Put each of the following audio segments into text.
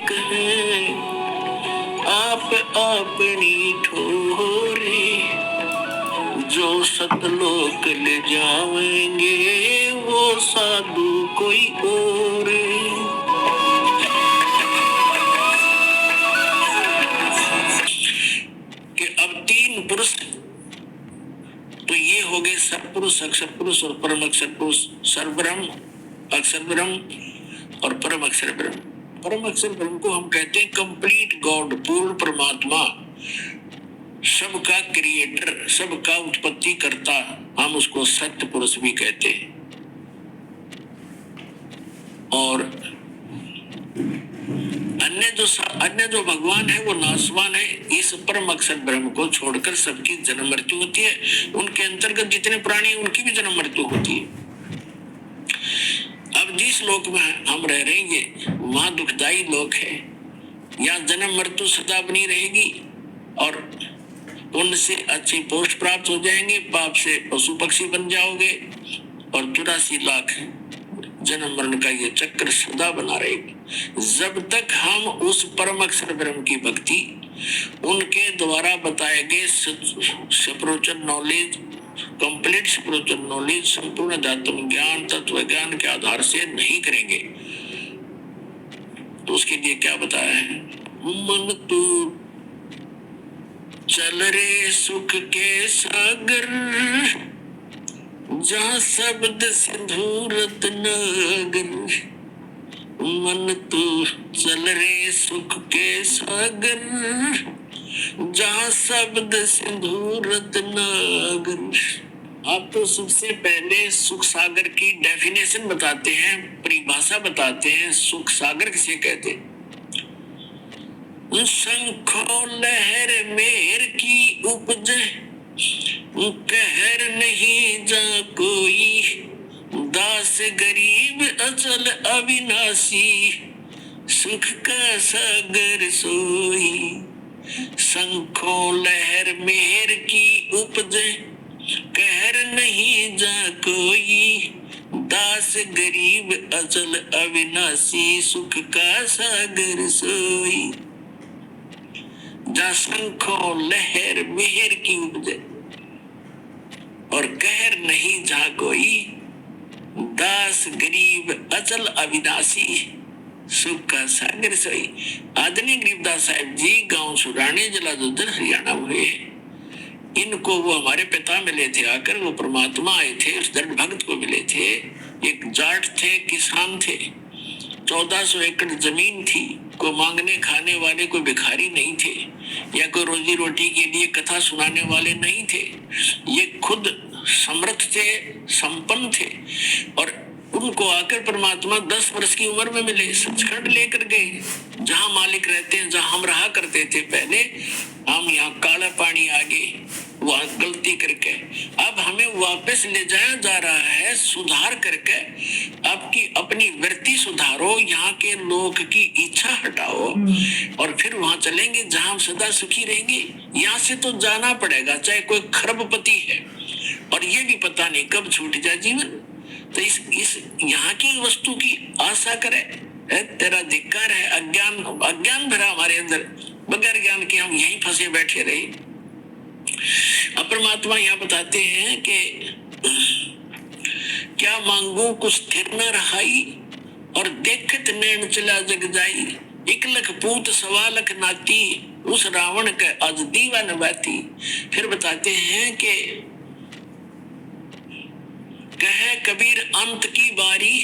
एक है आप अपनी ठोरे, जो सतलोक ले जाएंगे वो साधु कोई और। कि अब तीन पुरुष तो ये हो गए सत्पुरुष, अक्षर पुरुष और परम अक्षर पुरुष, सर्वब्रह्म, अक्षर ब्रह्म और परम अक्षर ब्रह्म। परम अक्षर ब्रह्म को हम कहते हैं कंप्लीट गॉड, पूर्ण परमात्मा, सबका क्रिएटर, सबका उत्पत्ति करता, हम उसको सत्य पुरुष भी कहते हैं। और अन्य जो भगवान है वो नाशवान है। इस परम अक्षर ब्रह्म को छोड़कर सबकी जन्म मृत्यु होती है। उनके अंतर्गत जितने प्राणी हैं उनकी भी जन्म मृत्यु होती है। अब जिस लोक में हम रह रहे हैं वहां दुखदाई लोक है, यहाँ जन्म मृत्यु सदा बनी रहेगी और पुण्य से अच्छी पोस्ट प्राप्त हो जाएंगे, पाप से पशु पक्षी बन जाओगे और 84 लाख जन्म मरण का ये चक्र सदा बना रहेगा। जब तक हम उस परम अक्षर ब्रह्म की भक्ति, उनके द्वारा बताए गए spiritual knowledge, complete spiritual knowledge, संपूर्ण अध्यात्म ज्ञान, तत्व ज्ञान के आधार से नहीं करेंगे तो उसके लिए क्या बताया है? मन तू चल रे सुख के सागर, जहाँ शब्द सिंधु रत्नागर। मन तू चल रे सुख के सागर, जहाँ शब्द सिंधु रत्नागर। आप तो सबसे पहले सुख सागर की डेफिनेशन बताते हैं, परिभाषा बताते हैं। सुख सागर किसे कहते हैं? शंखो लहर मेर की उपज, कहर नहीं जा कोई, दास गरीब अचल अविनाशी, सुख का सागर सोई। शंखो लहर मेर की उपज, कहर नहीं जा कोई, दास गरीब अचल अविनाशी, सुख का सागर सोई। जहाँ शंखो लहर मेहर की उपजे और कहर नहीं जा कोई, दास गरीब अचल अविनाशी, सुख का सागर सोई। आदरणीय गरीबदास साहब जी गांव सुराने, जिला जोधपुर, हरियाणा हुए। इनको वो हमारे पिता मिले थे आकर, वो परमात्मा आए थे, उस दृढ़ भक्त को मिले थे। एक जाट थे, किसान थे, 1400 एकड़ जमीन थी, कोई मांगने खाने वाले, कोई भिखारी नहीं थे, या कोई रोजी रोटी के लिए कथा सुनाने वाले नहीं थे। ये खुद समर्थ थे, संपन्न थे। और उनको आकर परमात्मा 10 वर्ष की उम्र में मिले, सचखंड लेकर गए, जहाँ मालिक रहते हैं, जहाँ हम रहा करते थे पहले। हम यहाँ काला पानी आगे वहाँ गलती करके अब हमें वापस ले जाया जा रहा है, सुधार करके। आपकी अपनी वृत्ति सुधारो, यहाँ के लोग की इच्छा हटाओ और फिर वहां चलेंगे जहाँ हम सदा सुखी रहेंगे। यहाँ से तो जाना पड़ेगा, चाहे कोई खरबपति है, और ये भी पता नहीं कब छूट जाए जीवन। तो इस यहाँ की वस्तु की आशा करे, तेरा धिक्कार है। अज्ञान भरा हमारे अंदर, बगैर ज्ञान के हम यहीं फंसे बैठे रहे। अब परमात्मा यहाँ बताते हैं कि क्या मांगू कुछ स्थिर न रहाई, और देखत नैन चला जग जाई। 1 लख पूत 1.25 लाख नाती, उस रावण के आज दीवा नबाती। फिर बताते हैं कि कहे कबीर अंत की बारी,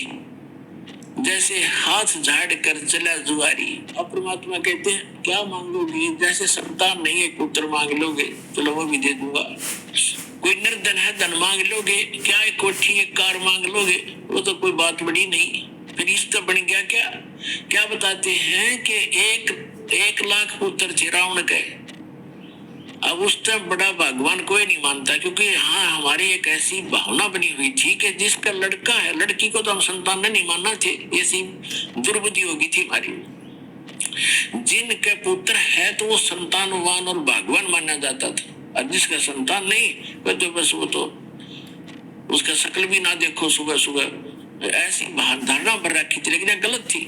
जैसे हाथ झाड़ कर चला जुआरी। अब परमात्मा कहते हैं क्या मांगोगे? जैसे संतान नहीं है, पुत्र मांग लोगे, चलो वो भी दे दूंगा। कोई निर्धन है, धन मांग लोगे। क्या एक कोठी एक कार मांग लोगे, वो तो कोई बात बड़ी नहीं। फिर रिश्ता बन गया क्या? क्या बताते हैं कि 1 लाख पुत्र थे रावण के। अब उससे बड़ा भगवान कोई नहीं मानता, क्योंकि हाँ हमारी एक ऐसी भावना बनी हुई थी कि जिसका लड़का है, लड़की को तो हम संतान नहीं मानना थे। ऐसी दुर्बुद्धि होगी थी हमारी। जिनके पुत्र है तो वो संतानवान और भगवान माना जाता था, और जिसका संतान नहीं, वो तो बस वो तो उसका शक्ल भी ना देखो सुबह सुबह, ऐसी धारणा पर रखी थी, लेकिन गलत थी।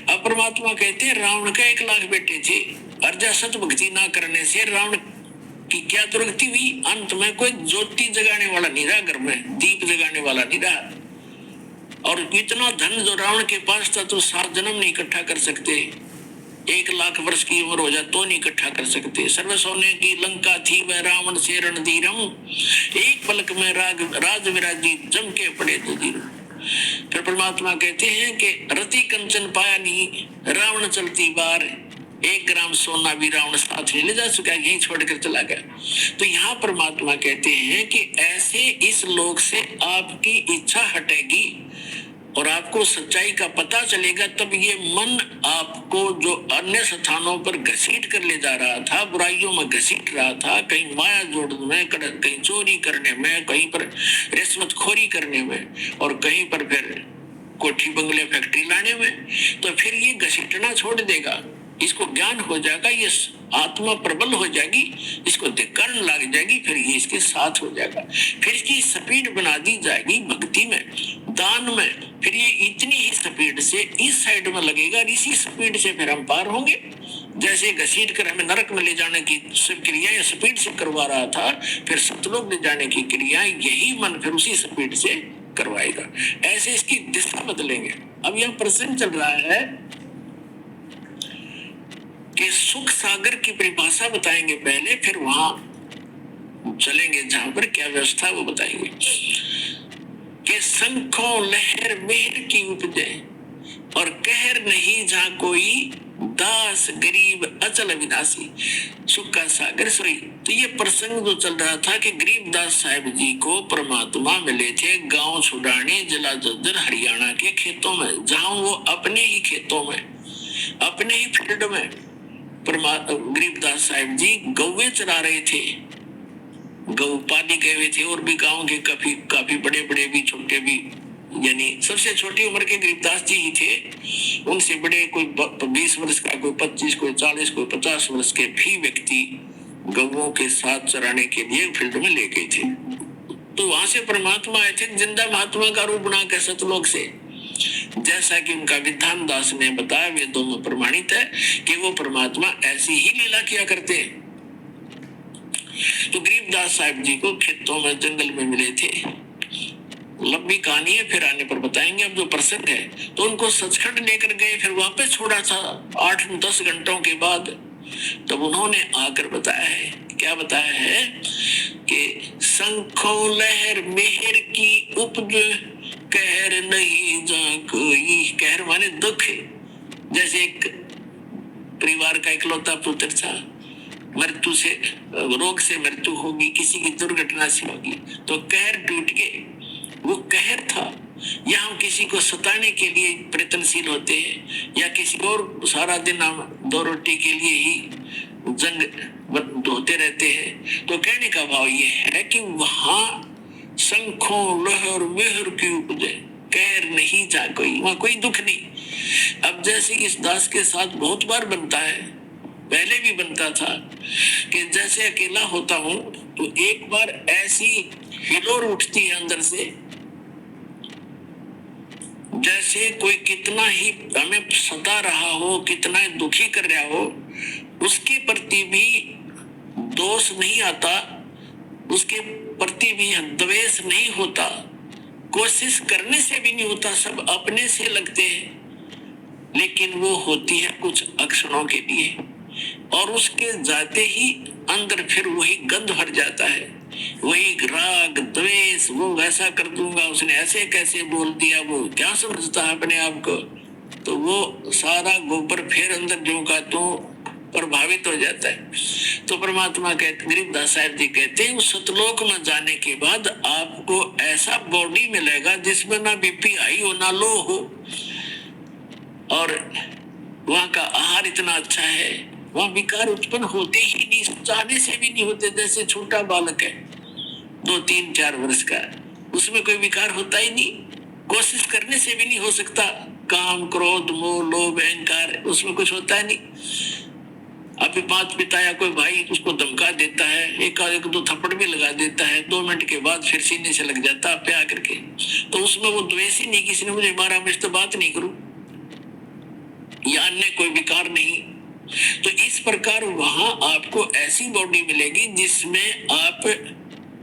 अब परमात्मा कहते हैं रावण के 1 लाख बेटे थे, अजासत भक्ति ना करने से रावण की क्या दुर्गति हुई। अंत में कोई ज्योति जगाने वाला नहीं रहा, घर में दीप जगाने वाला नहीं रहा। और इतना धन जो रावण के पास था तो 7 जन्म नहीं इकट्ठा कर सकते, 1 लाख वर्ष की उम्र हो जाए तो नहीं इकट्ठा कर सकते। सर्व सोने की लंका थी वह रावण से रणधीरम, एक पलक में राज विराजी जम के पड़े दधीर। फिर परमात्मा कहते हैं कि रति कंचन पाया नहीं रावण चलती बार, 1 ग्राम सोना भी रावण साथ नहीं ले जा सका, यहीं छोड़कर चला गया। तो यहाँ परमात्मा कहते हैं कि ऐसे इस लोक से आपकी इच्छा हटेगी और आपको सच्चाई का पता चलेगा, तब ये मन आपको जो अन्य स्थानों पर घसीट कर ले जा रहा था, बुराइयों में घसीट रहा था, कहीं माया जोड़ने में, कहीं चोरी करने में, कहीं पर रिश्वतखोरी करने में और कहीं पर फिर कोठी बंगले फैक्ट्री लाने में, तो फिर ये घसीटना छोड़ देगा। इसको ज्ञान हो जाएगा, ये आत्मा प्रबल हो जाएगी, इसको धिक्करण लग जाएगी, फिर ये इसके साथ हो जाएगा। फिर इसकी स्पीड बना दी जाएगी भक्ति में, दान में, फिर ये इतनी ही स्पीड से इस साइड में लगेगा, इसी स्पीड से फिर हम पार होंगे। जैसे घसीट कर हमें नरक में ले जाने की सब क्रियाएं स्पीड से करवा रहा था, फिर सतलोक ले जाने की क्रियाएं यही मन फिर उसी स्पीड से करवाएगा। ऐसे इसकी दिशा बदलेंगे। अब यह प्रश्न चल रहा है कि सुख सागर की परिभाषा बताएंगे पहले, फिर वहां चलेंगे जहां पर क्या व्यवस्था वो बताएंगे कि शंखों लहर मेहर की उपजे और कहर नहीं जहां कोई दास गरीब अचल अविनाशी, सुख का सागर सोई। तो ये प्रसंग जो चल रहा था कि गरीबदास साहिब जी को परमात्मा मिले थे गांव छुड़ाने जिला जज्जर हरियाणा के खेतों में, जहां वो अपने ही खेतों में अपने ही फील्ड में गरीबदास साहिब जी गौवे चरा रहे थे, गौ पानी गए हुए थे, और भी गांव के काफी बड़े बड़े भी छोटे भी, यानी सबसे छोटी उम्र के गरीबदास जी ही थे। उनसे बड़े कोई 20 वर्ष का, कोई 25, कोई 40, कोई 50 वर्ष के भी व्यक्ति गौओं के साथ चराने के लिए फील्ड में ले गए थे। तो वहां से परमात्मा आए थे जिंदा महात्मा का रूप बना के सतलोक से, जैसा कि उनका विधान दास ने बताया, वेदों में प्रमाणित है कि वो परमात्मा ऐसी ही लीला किया करते। तो गरीबदास साहिब जी को खेतों में जंगल में मिले थे। लंबी कहानी है, फिर आने पर बताएंगे। अब जो प्रसंग है, तो उनको सचखंड लेकर गए, फिर वापस छोड़ा था 8-10 घंटों के बाद। तब उन्होंने आकर बताया है, क्या बताया है कि शंखों लहर मेहर की उपज कहर नहीं जा कोई। कहर माने दुख। जैसे एक परिवार का इकलौता पुत्र था, मृत्यु से, रोग से मृत्यु होगी, किसी की दुर्घटना से होगी, तो कहर टूट गए। वो कहर था। या हम किसी को सताने के लिए प्रयत्नशील होते हैं, या किसी और सारा दिन हम 2 रोटी के लिए ही जंग होते रहते हैं। तो कहने का भाव ये है कि वहां शंखों लहर मेहर की उपजे कहर नहीं जा कोई, वहां कोई दुख नहीं। अब जैसे इस दास के साथ बहुत बार बनता है, पहले भी बनता था कि जैसे अकेला होता हूं तो एक बार ऐसी हिलोर उठती है अंदर से, जैसे कोई कितना ही हमें सता रहा हो, कितना ही दुखी कर रहा हो, उसके प्रति भी दोष नहीं आता, उसके प्रति भी द्वेष नहीं होता, कोशिश करने से भी नहीं होता, सब अपने से लगते हैं। लेकिन वो होती है कुछ अक्षणों के लिए, और उसके जाते ही अंदर फिर वही गंध भर जाता है, वही राग द्वेष, वो वैसा कर दूंगा, उसने ऐसे कैसे बोल दिया, वो क्या समझता है अपने आप को। तो वो सारा गोबर फिर अंदर जो का तो प्रभावित हो जाता है। तो परमात्मा कहते, गरीबदास साहिब जी कहते हैं, उस सतलोक में जाने के बाद आपको ऐसा बॉडी मिलेगा जिसमें ना बीपी हाई हो ना लो हो, और वहाँ का आहार इतना अच्छा है, वहाँ विकार उत्पन्न होते ही नहीं, चाहने से भी नहीं होते। जैसे छोटा बालक है 2-3-4 वर्ष का, उसमें कोई विकार होता ही नहीं, कोशिश करने से भी नहीं हो सकता। काम क्रोध मोह लोभ अहंकार उसमें कुछ होता है नहीं। अभी माता पिता या कोई भाई उसको धमका देता है, एक दो थप्पड़ भी लगा देता है, 2 मिनट के बाद फिर सीने से लग जाता है प्यार करके, तो उसमें वो द्वेष ही नहीं, किसी ने मुझे मारा मैं इससे बात नहीं करूं, या अन्य कोई विकार नहीं। तो इस प्रकार वहां आपको ऐसी बॉडी मिलेगी जिसमें आप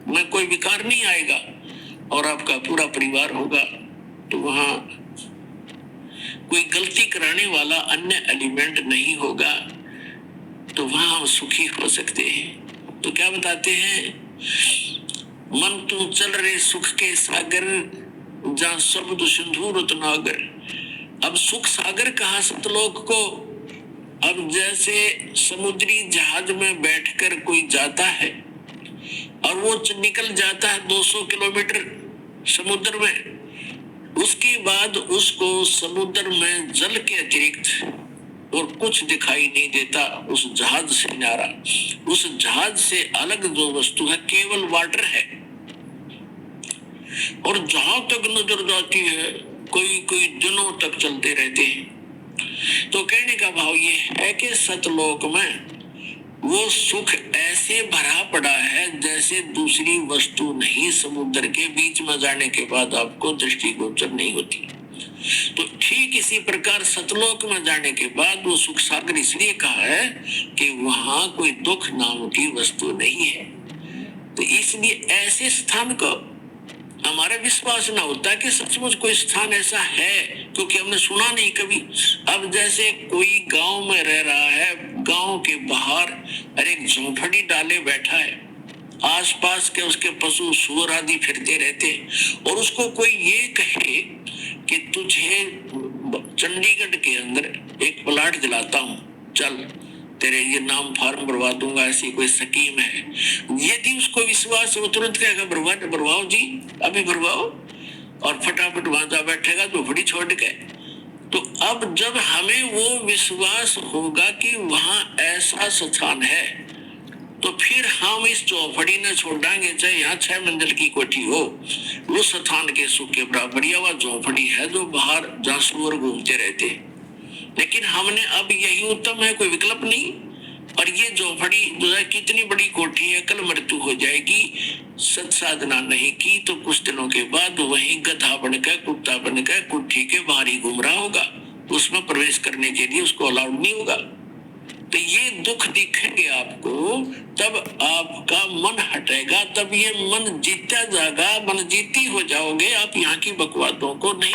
में कोई विकार नहीं आएगा और आपका पूरा परिवार होगा। तो वहां कोई गलती कराने वाला अन्य एलिमेंट नहीं होगा, तो वहां हम सुखी हो सकते हैं। तो क्या बताते हैं, मन तू चल रहे सुख के सागर, जहां शब्द सिंधु रत्नागर। अब सुख सागर कहा सतलोक को। अब जैसे समुद्री जहाज में बैठकर कोई जाता है और वो निकल जाता है 200 किलोमीटर समुद्र में, उसके बाद उसको समुद्र में जल के अतिरिक्त और कुछ दिखाई नहीं देता, उस जहाज से न्यारा, उस जहाज से अलग जो वस्तु है केवल वाटर है। और जहां तक नजर जाती है कोई कोई दिनों तक चलते रहते हैं। तो कहने का भाव ये है कि सतलोक में वो सुख ऐसे भरा पड़ा है जैसे दूसरी वस्तु नहीं, समुद्र के बीच में जाने के बाद आपको दृष्टिगोचर नहीं होती। तो ठीक इसी प्रकार सतलोक में जाने के बाद वो सुख सागर इसलिए कहा है कि वहां कोई दुख नाम की वस्तु नहीं है। तो इसलिए ऐसे स्थान को हमारा विश्वास ना होता कि सचमुच कोई स्थान ऐसा है, क्योंकि हमने सुना नहीं कभी। अब जैसे कोई गांव में रह रहा है, गांव के बाहर एक झोंपड़ी डाले बैठा है, आसपास के उसके पशु सूअर आदि फिरते रहते, और उसको कोई ये कहे कि तुझे चंडीगढ़ के अंदर एक प्लाट दिलाता हूं, चल तेरे ये नाम फार्म भरवा दूंगा, ऐसी कोई स्कीम है, यदि उसको विश्वास हो तुरंत कहेगा भरवाओ जी, अभी भरवाओ, और फटाफट वहां जा बैठेगा झोपड़ी छोड़ के। तो अब जब हमें वो विश्वास होगा कि वहां ऐसा स्थान है, तो फिर हम इस झोपड़ी न छोड़ांगे, चाहे यहाँ 6 मंजिल की कोठी हो, वो स्थान के सुख के बराबर या वह झोपड़ी है जो बाहर जहाँ सूअर घूमते रहते। लेकिन हमने अब यही उत्तम है, कोई विकल्प नहीं। और ये झोपड़ी जो है कितनी बड़ी कोठी है, कल मृत्यु हो जाएगी, सत साधना नहीं की तो कुछ दिनों के बाद वही गधा बनकर कुत्ता बनकर कोठी के बाहर ही घूम रहा होगा, उसमें प्रवेश करने के लिए उसको अलाउड नहीं होगा। तो ये दुख दिखेंगे आपको, तब आपका मन हटेगा, तब ये मन जीता जाएगा, मन जीती हो जाओगे, आप यहाँ की बकवादों को नहीं